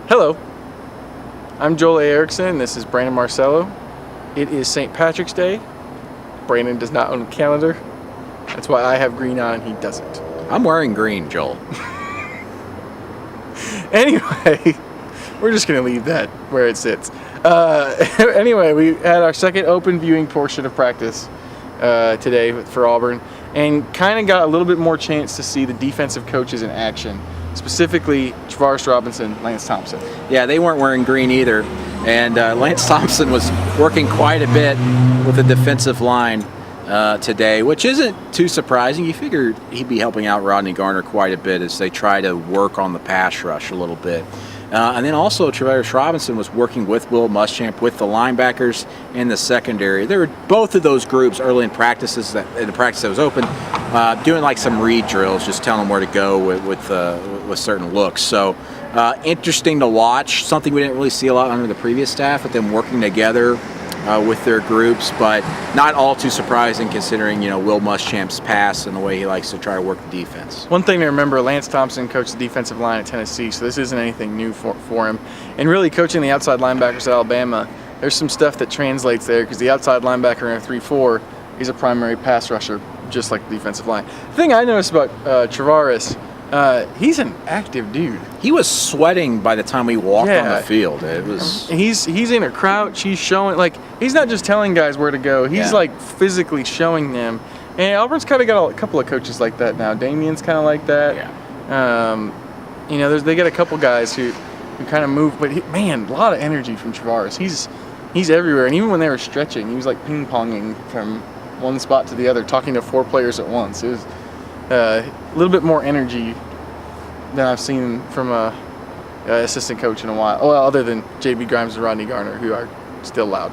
Hello, I'm Joel A. Erickson, and this is Brandon Marcello. It is St. Patrick's Day. Brandon does not own a calendar. That's why I have green on and he doesn't. I'm wearing green, Joel. Anyway, we're just going to leave that where it sits. Anyway, we had our second open viewing portion of practice today for Auburn, and kind of got a little bit more chance to see the defensive coaches in action. Specifically, Travaris Robinson, Lance Thompson. Yeah, they weren't wearing green either. And Lance Thompson was working quite a bit with the defensive line today, which isn't too surprising. You figured he'd be helping out Rodney Garner quite a bit as they try to work on the pass rush a little bit. And then also Travaris Robinson was working with Will Muschamp, with the linebackers in the secondary. There were both of those groups early in practices, in the practice that was open, doing like some read drills, just telling them where to go with certain looks. So interesting to watch, something we didn't really see a lot under the previous staff, with them working together with their groups, but not all too surprising considering, Will Muschamp's pass and the way he likes to try to work the defense. One thing to remember, Lance Thompson coached the defensive line at Tennessee, so this isn't anything new for him. And really coaching the outside linebackers at Alabama, there's some stuff that translates there, because the outside linebacker in a 3-4 is a primary pass rusher, just like the defensive line. The thing I noticed about Travaris, he's an active dude. He was sweating by the time we walked on the field. It was. He's in a crouch. He's showing, he's not just telling guys where to go. He's physically showing them. And Auburn's kind of got a couple of coaches like that now. Damien's kind of like that. Yeah. They got a couple guys who kind of move. But a lot of energy from Travaris. He's everywhere. And even when they were stretching, he was like ping ponging from one spot to the other, talking to 4 players at once. It was a little bit more energy than I've seen from a assistant coach in a while. Well, other than J.B. Grimes and Rodney Garner, who are still loud.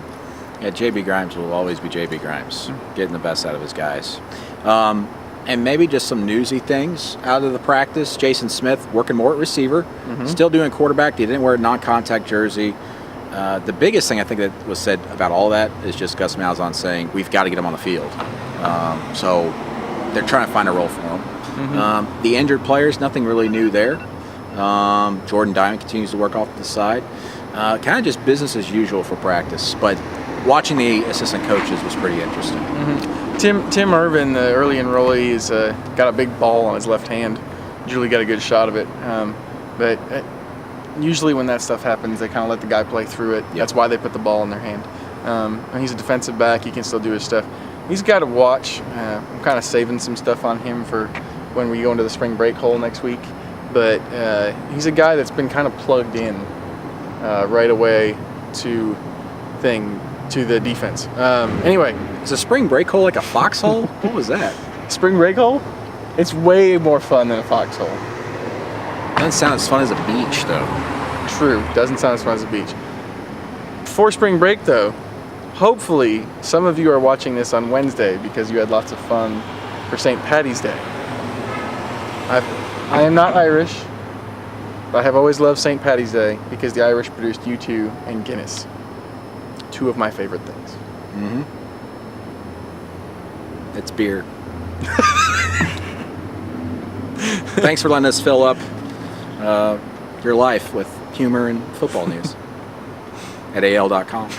Yeah, J.B. Grimes will always be J.B. Grimes, getting the best out of his guys. And maybe just some newsy things out of the practice. Jason Smith working more at receiver, still doing quarterback. He didn't wear a non-contact jersey. The biggest thing I think that was said about all that is just Gus Malzahn saying, we've got to get him on the field. So they're trying to find a role for him. The injured players, nothing really new there. Jordan Diamond continues to work off the side. Kind of just business as usual for practice. But watching the assistant coaches was pretty interesting. Tim Irvin, the early enrollee, has got a big ball on his left hand. Usually got a good shot of it. But usually when that stuff happens, they kind of let the guy play through it. Yep. That's why they put the ball in their hand. And he's a defensive back. He can still do his stuff. He's got to watch. I'm kind of saving some stuff on him for when we go into the spring break hole next week. But he's a guy that's been kind of plugged in right away to the defense. Anyway. Is a spring break hole like a foxhole? What was that? Spring break hole? It's way more fun than a foxhole. Doesn't sound as fun as a beach, though. True. Doesn't sound as fun as a beach. Before spring break, though, hopefully some of you are watching this on Wednesday because you had lots of fun for St. Paddy's Day. I am not Irish, but I have always loved St. Paddy's Day because the Irish produced U2 and Guinness. 2 of my favorite things. It's beer. Thanks for letting us fill up your life with humor and football news at AL.com.